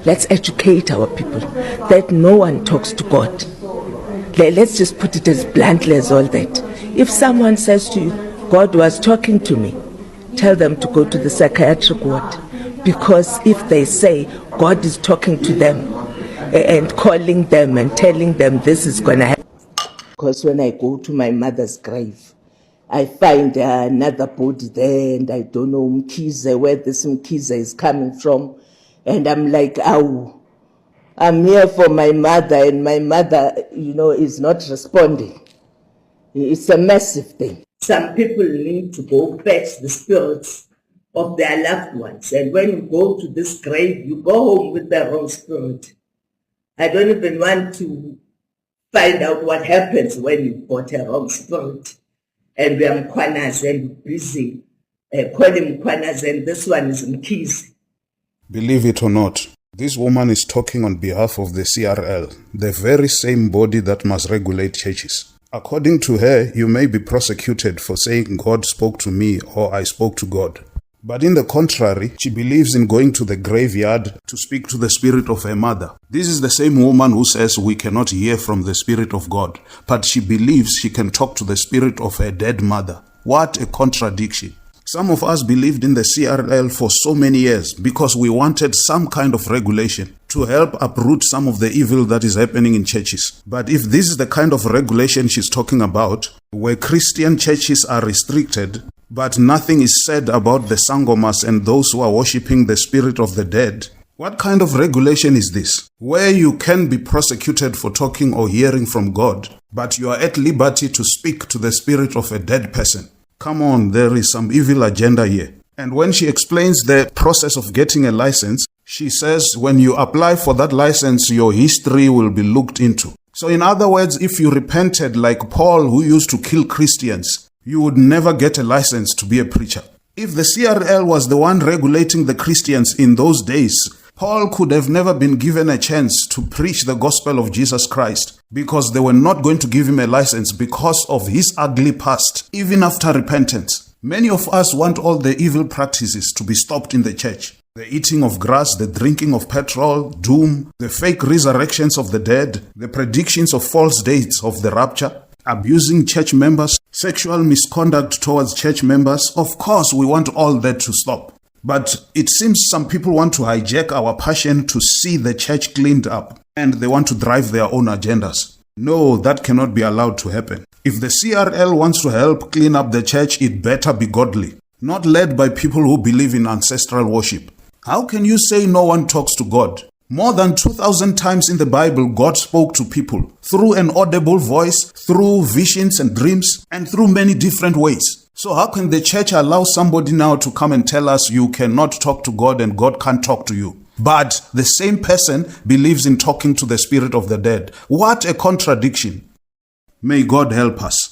Let's educate our people that no one talks to God. Let's just put it as bluntly as all that. If someone says to you, God was talking to me, tell them to go to the psychiatric ward. Because if they say God is talking to them and calling them and telling them this is going to happen. Because when I go to my mother's grave, I find another body there and I don't know Mkize, where this Mkize is coming from. And I'm like, ow, I'm here for my mother and my mother, is not responding. It's a massive thing. Some people need to go fetch the spirits of their loved ones. And when you go to this grave, you go home with the wrong spirit. I don't even want to find out what happens when you got a wrong spirit. And we are Mkwanas and busy calling Mkwanas, and this one is Mkizi. Believe it or not, this woman is talking on behalf of the CRL, the very same body that must regulate churches. According to her, you may be prosecuted for saying God spoke to me or I spoke to God. But in the contrary, she believes in going to the graveyard to speak to the spirit of her mother. This is the same woman who says we cannot hear from the spirit of God, but she believes she can talk to the spirit of her dead mother. What a contradiction. Some of us believed in the CRL for so many years because we wanted some kind of regulation to help uproot some of the evil that is happening in churches. But if this is the kind of regulation she's talking about, where Christian churches are restricted, but nothing is said about the Sangomas and those who are worshipping the spirit of the dead, what kind of regulation is this? Where you can be prosecuted for talking or hearing from God, but you are at liberty to speak to the spirit of a dead person. Come on, there is some evil agenda here. And when she explains the process of getting a license, she says when you apply for that license, your history will be looked into. So in other words, if you repented like Paul, who used to kill Christians, you would never get a license to be a preacher. If the CRL was the one regulating the Christians in those days, Paul could have never been given a chance to preach the gospel of Jesus Christ because they were not going to give him a license because of his ugly past, even after repentance. Many of us want all the evil practices to be stopped in the church. The eating of grass, the drinking of petrol, doom, the fake resurrections of the dead, the predictions of false dates of the rapture, abusing church members, sexual misconduct towards church members. Of course, we want all that to stop. But it seems some people want to hijack our passion to see the church cleaned up, and they want to drive their own agendas. No, that cannot be allowed to happen. If the CRL wants to help clean up the church, it better be godly, not led by people who believe in ancestral worship. How can you say no one talks to God? More than 2,000 times in the Bible, God spoke to people through an audible voice, through visions and dreams, and through many different ways. So how can the church allow somebody now to come and tell us you cannot talk to God and God can't talk to you? But the same person believes in talking to the spirit of the dead. What a contradiction. May God help us.